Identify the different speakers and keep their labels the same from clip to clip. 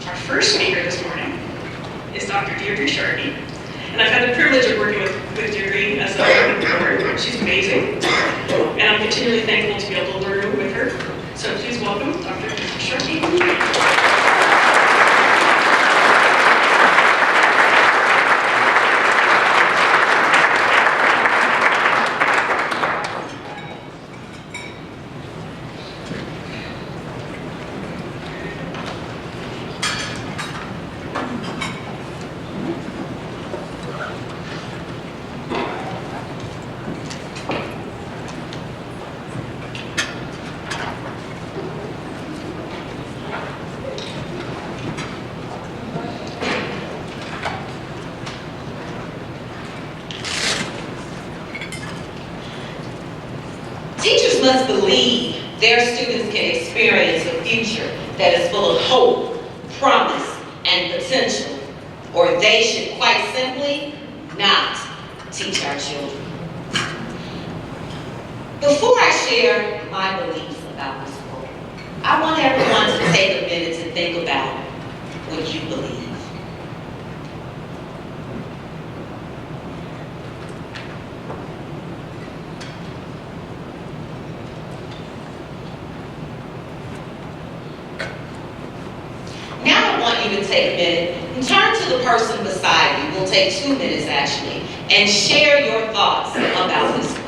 Speaker 1: Our first speaker this morning is Dr. Deirdre Sharkey. And I've had the privilege of working with Deirdre as a board. She's amazing. And I'm continually thankful to be able to learn with her. So please welcome Dr. Deirdre Sharkey.
Speaker 2: Teachers must believe their students can experience a future that is full of hope, promise, and potential, or they should quite simply not teach our children. Before I share my beliefs about this book, I want everyone to take a minute to think about what you believe. I want you to take a minute and turn to the person beside you. We'll take 2 minutes actually, and share your thoughts about this book.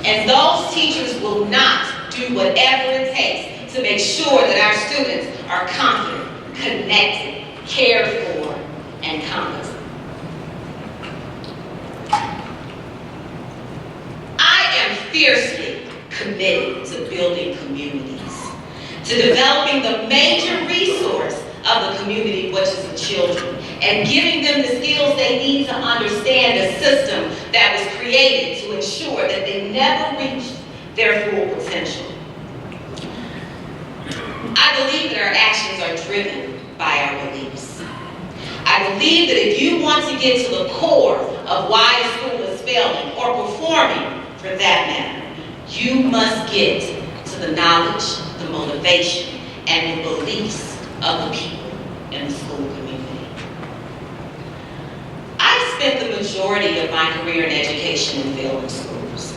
Speaker 2: And those teachers will not do whatever it takes to make sure that our students are confident, connected, cared for, and competent. I am fiercely committed to building communities, to developing the major resource of the community, which is the children, and giving them the skills they need to understand the system that was created to ensure that they never reach their full potential. I believe that our actions are driven by our beliefs. I believe that if you want to get to the core of why a school is failing or performing for that matter, you must get to the knowledge, the motivation, and the beliefs of the people in the school community. I've spent the majority of my career in education in failing schools.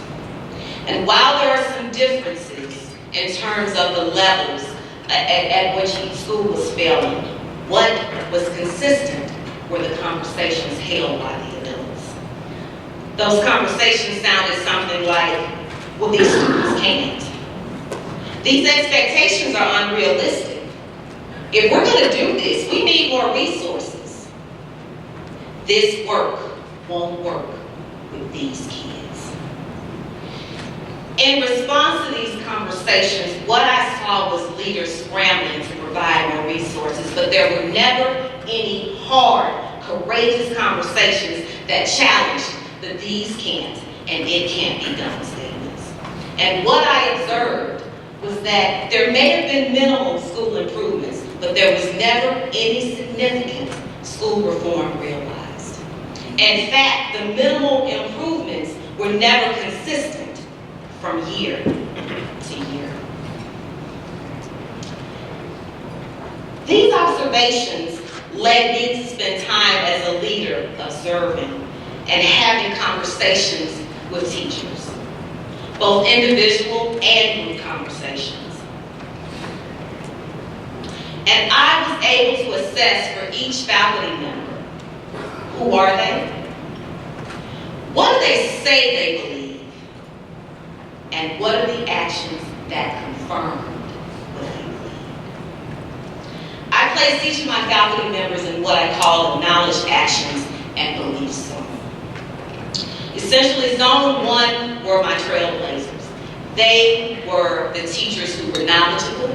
Speaker 2: And while there are some differences in terms of the levels at which each school was failing, what was consistent were the conversations held by the adults. Those conversations sounded something like, well, these students can't. These expectations are unrealistic. If we're going to do this, we need more resources. This work won't work with these kids. In response to these conversations, what I saw was leaders scrambling to provide more resources, but there were never any hard, courageous conversations that challenged the "these can't" and "it can't be done" statements. And what I observed was that there may have been minimal school improvements, but there was never any significant school reform realized. In fact, the minimal improvements were never consistent from year to year. These observations led me to spend time as a leader observing and having conversations with teachers, both individual and group conversations. And I was able to assess for each faculty member, who are they? What do they say they believe? And what are the actions that confirm what they believe? I place each of my faculty members in what I call knowledge actions and belief zone. Essentially, zone 1 were my trailblazers. They were the teachers who were knowledgeable,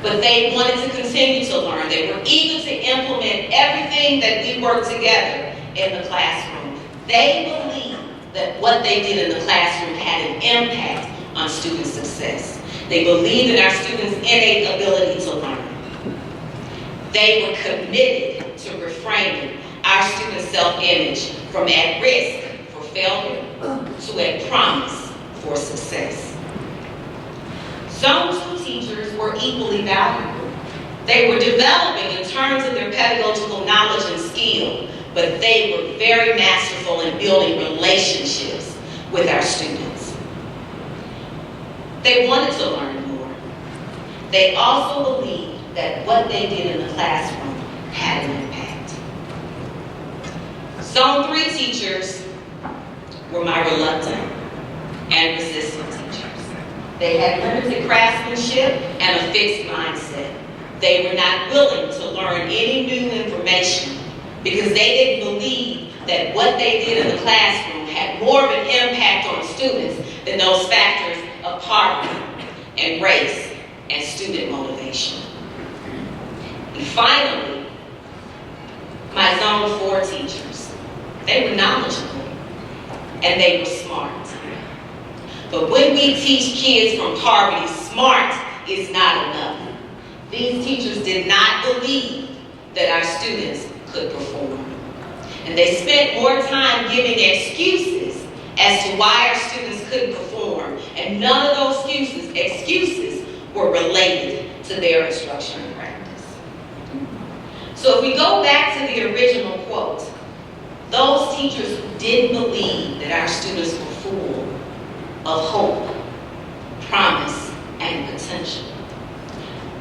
Speaker 2: but they wanted to continue to learn. They were eager to implement everything that we worked together in the classroom. They believed that what they did in the classroom had an impact on student success. They believed in our students' innate ability to learn. They were committed to reframing our students' self-image from at risk for failure to at promise for success. Zone 2 teachers were equally valuable. They were developing in terms of their pedagogical knowledge and skill, but they were very masterful in building relationships with our students. They wanted to learn more. They also believed that what they did in the classroom had an impact. Zone 3 teachers were my reluctant and resistant teachers. They had limited craftsmanship and a fixed mindset. They were not willing to learn any new information because they didn't believe that what they did in the classroom had more of an impact on students than those factors of poverty and race and student motivation. And finally, my Zone 4 teachers, they were knowledgeable and they were smart. But when we teach kids from poverty, smart is not enough. These teachers did not believe that our students could perform. And they spent more time giving excuses as to why our students couldn't perform. And none of those excuses were related to their instruction and practice. So if we go back to the original quote, those teachers who didn't believe that our students were full of hope, promise, and potential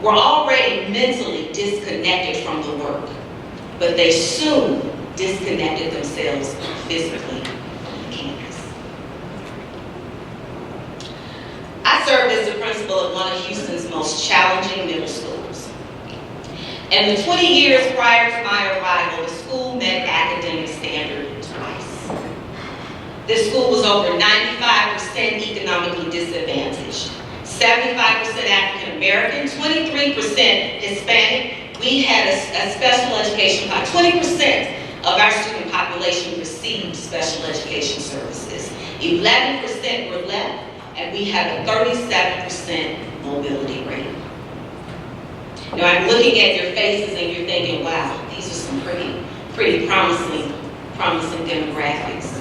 Speaker 2: were already mentally disconnected from the work, but they soon disconnected themselves physically from the campus. I served as the principal of one of Houston's most challenging middle schools. And the 20 years prior to my arrival, the school met academic standard twice. This school was over 95% economically disadvantaged, 75% African American, 23% Hispanic. We had a special education by 20% of our student population received special education services. 11% were left, and we had a 37% mobility rate. Now I'm looking at your faces and you're thinking, wow, these are some pretty promising demographics.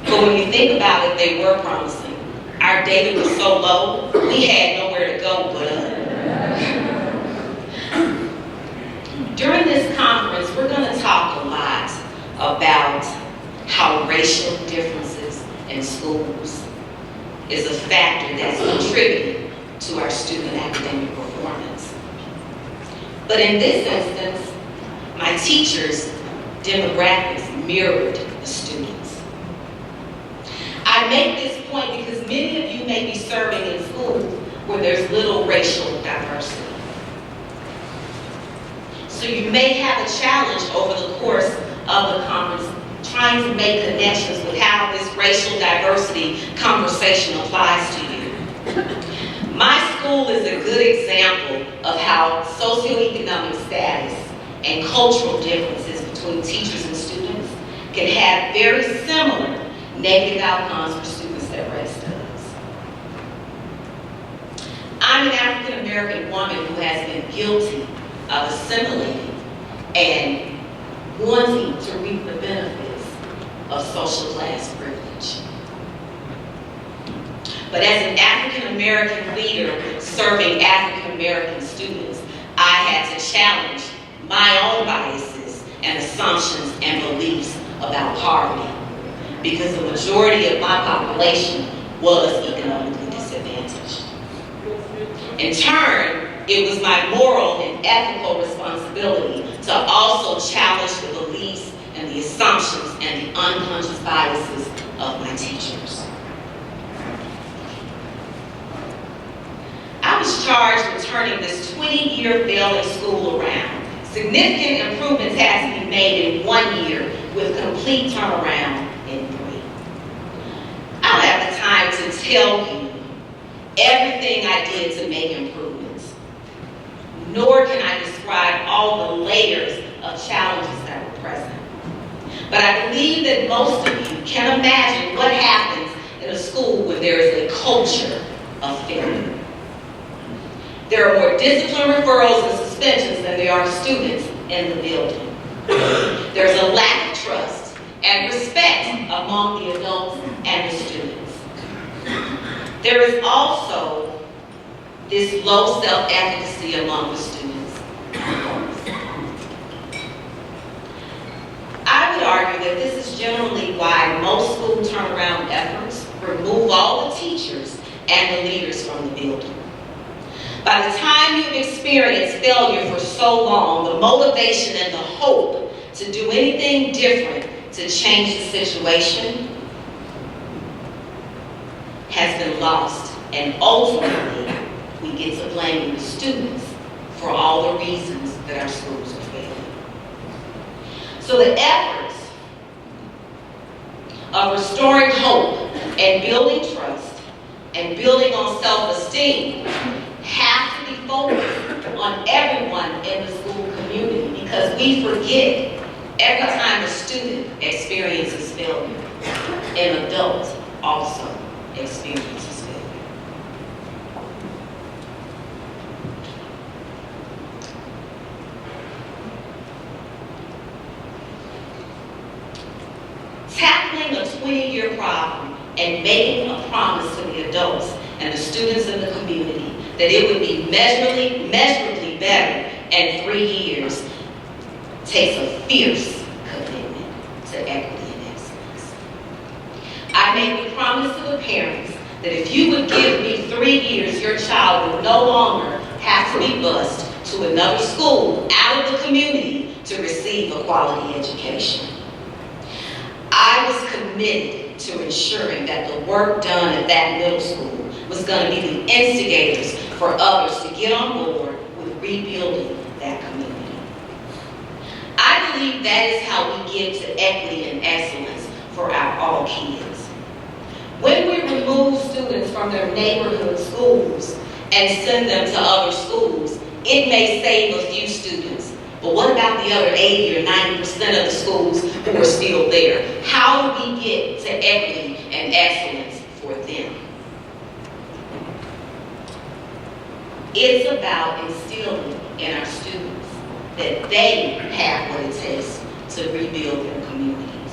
Speaker 2: But when you think about it, they were promising. Our data was so low, we had nowhere to go but up. During this conference, we're going to talk a lot about how racial differences in schools is a factor that's contributing to our student academic performance. But in this instance, my teachers' demographics mirrored the students. I make this point because many of you may be serving in schools where there's little racial diversity. So you may have a challenge over the course of the conference trying to make connections with how this racial diversity conversation applies to you. My school is a good example of how socioeconomic status and cultural differences between teachers and students can have very similar negative outcomes for students that race does. I'm an African American woman who has been guilty of assimilating and wanting to reap the benefits of social class privilege. But as an African American leader serving African American students, I had to challenge my own biases and assumptions and beliefs about poverty, because the majority of my population was economically disadvantaged. In turn, it was my moral and ethical responsibility to also challenge the beliefs and the assumptions and the unconscious biases of my teachers. I was charged with turning this 20-year failing school around. Significant improvements had to be made in 1 year with complete turnaround in 3. I don't have the time to tell you everything I did to make improvements, nor can I describe all the layers of challenges that were present. But I believe that most of you can imagine what happens in a school when there is a culture of failure. There are more discipline referrals and suspensions than there are students in the building. There's a lack of trust and respect among the adults and the students. There is also this low self-efficacy among the students. I would argue that this is generally why most school turnaround efforts remove all the teachers and the leaders from the building. By the time you've experienced failure for so long, the motivation and the hope to do anything different to change the situation has been lost, and ultimately we get to blaming the students for all the reasons that our schools are failing. So the efforts of restoring hope and building trust and building on self-esteem have to be focused on everyone in the school community, because we forget every time a student experiences failure, an adult also experiences failure. Tackling a 20-year problem and making a promise to the adults and the students in the community that it would be measurably better in 3 years takes a fierce commitment to equity and excellence. I made the promise to the parents that if you would give me 3 years, your child would no longer have to be bused to another school out of the community to receive a quality education. I was committed to ensuring that the work done at that middle school was going to be the instigators for others to get on board with rebuilding that community. I believe that is how we get to equity and excellence for all kids. When we remove students from their neighborhood schools and send them to other schools, it may save a few students. But what about the other 80 or 90% of the schools who are still there? How do we get to equity and excellence for them? It's about instilling in our students that they have what it takes to rebuild their communities.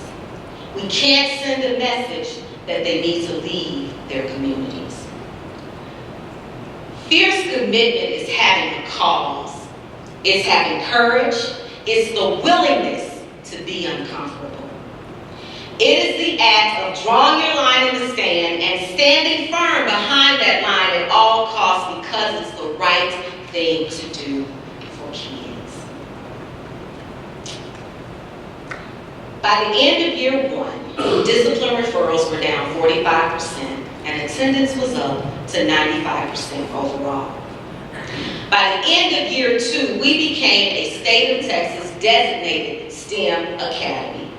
Speaker 2: We can't send a message that they need to leave their communities. Fierce commitment is having a cause. It's having courage. It's the willingness to be uncomfortable. It is the act of drawing your line in the sand and standing firm behind that line at all costs because it's the right thing to do for kids. By the end of year 1, discipline referrals were down 45% and attendance was up to 95% overall. By the end of year 2, we became a state of Texas designated STEM academy,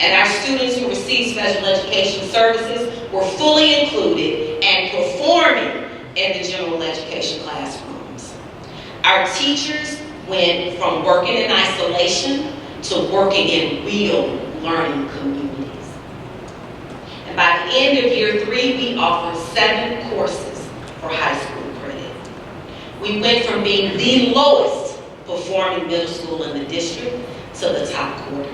Speaker 2: and our students who received special education services were fully included and performing in the general education classrooms. Our teachers went from working in isolation to working in real learning communities. And by the end of year 3, we offered 7 courses for high school credit. We went from being the lowest performing middle school in the district to the top quarter.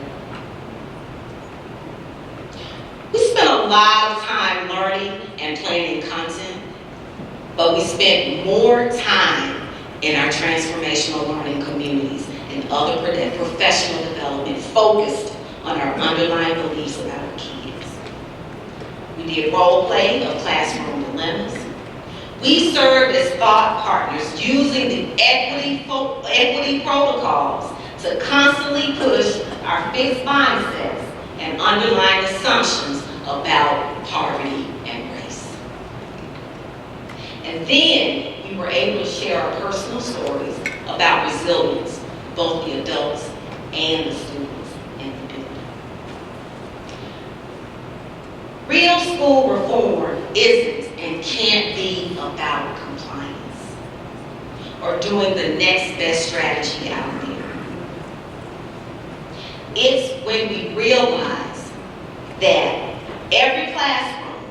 Speaker 2: We spent a lot of time learning and planning content, but we spent more time in our transformational learning communities and other professional development focused on our underlying beliefs about our kids. We did role play of classroom dilemmas. We served as thought partners using the equity protocols to constantly push our fixed mindsets and underlying assumptions about poverty and race. And then we were able to share our personal stories about resilience, both the adults and the students in the building. Real school reform isn't and can't be about compliance or doing the next best strategy out there. It's when we realize that every classroom,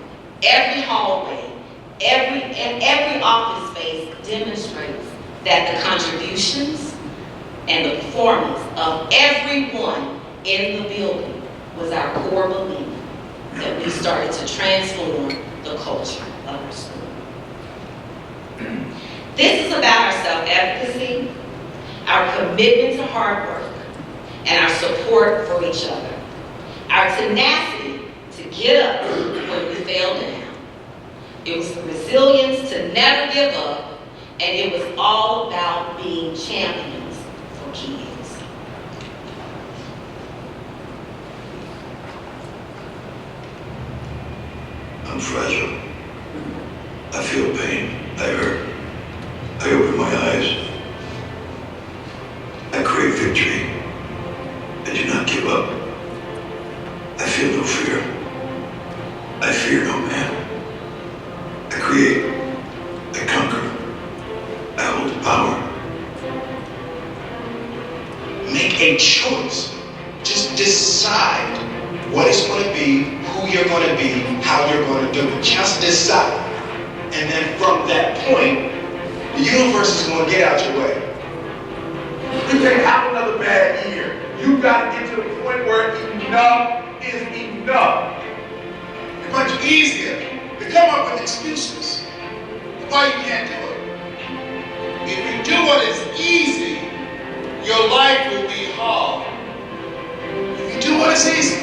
Speaker 2: every hallway, every office space demonstrates that the contributions and the performance of everyone in the building was our core belief that we started to transform the culture of our school. This is about our self-efficacy, our commitment to hard work, and our support for each other, our tenacity to get up when we fell down. It was the resilience to never give up, and it was all about being champions for kids.
Speaker 3: I'm fragile. I feel pain. I hurt. I open my eyes. I crave victory. I do not give up. I feel no fear. I fear no man. I create. I conquer. I hold the power.
Speaker 4: Make a choice. Just decide what it's going to be, who you're going to be, how you're going to do it. Just decide. And then from that point, the universe is going to get out your way.
Speaker 5: You can't have another bad year. You got to get to the point where enough is enough.
Speaker 4: It's much easier to come up with excuses why you can't do it. If you do what is easy, your life will be hard. If you do what is easy,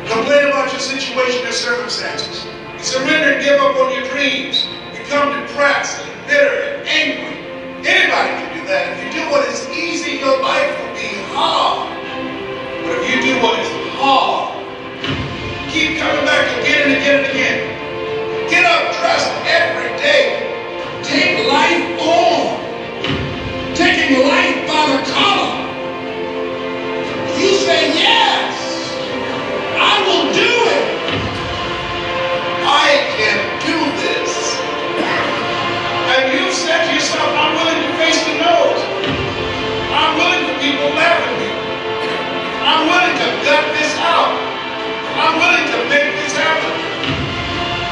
Speaker 4: complain about your situation and circumstances. You surrender and give up on your dreams. Become depressed and bitter and angry. Anybody can do that. If you do what is easy, your life will be hard. But if you do what is hard, keep coming back again and again and again. Get up dressed every day. Take life on. Taking life by the collar. You say, yes, I will do it. I can do this. And you've said to yourself, I'm willing to face the nose. I'm willing for people to laugh at me. I'm willing to gut this out. I'm willing to make this happen.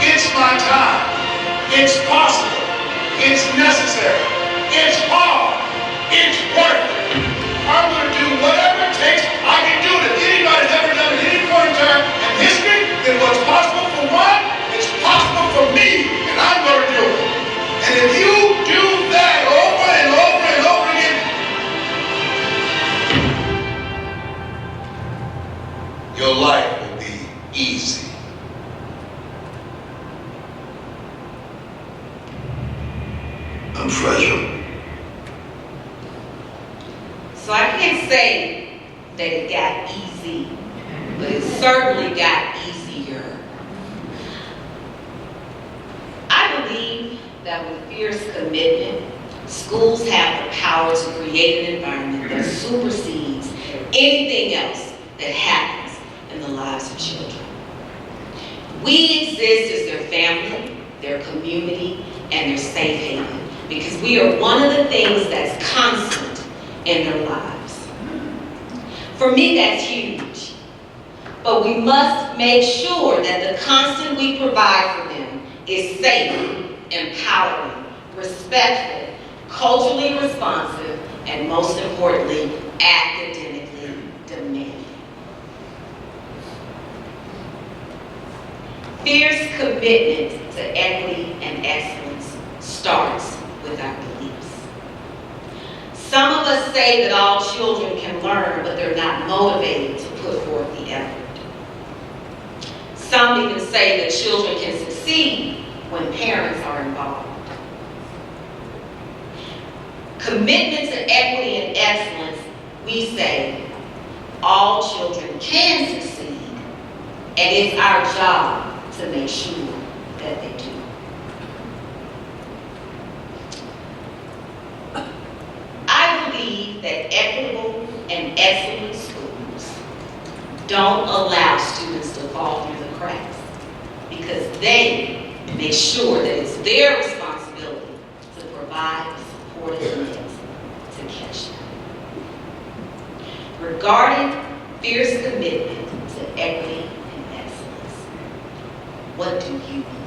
Speaker 4: It's my time. It's possible. It's necessary. It's hard. It's worth it. I'm going to do whatever it takes. I can do it. If anybody's ever done it at any point in time in history, then what's possible for one, it's possible for me, and I'm going to do it. And if you do that over and over and over again, your life will be easy.
Speaker 3: I'm fragile.
Speaker 2: So I can't say that it got easy, but it certainly got easier. I believe that with fierce commitment, schools have the power to create an environment that supersedes anything else that happens in the lives of children. We exist as their family, their community, and their safe haven because we are one of the things that's constant in their lives. For me, that's huge. But we must make sure that the constant we provide for them is safe, empowering, respectful, culturally responsive, and most importantly, academically demanding. Fierce commitment to equity and excellence starts with our beliefs. Some of us say that all children can learn, but they're not motivated to put forth the effort. Some even say that children can succeed when parents are involved. Commitment to equity and excellence, we say all children can succeed, and it's our job to make sure that they do. I believe that equitable and excellent schools don't allow students to fall through the cracks because they make sure that it's their responsibility to provide the support and needs to catch them. Regarding fierce commitment to equity and excellence, what do you believe?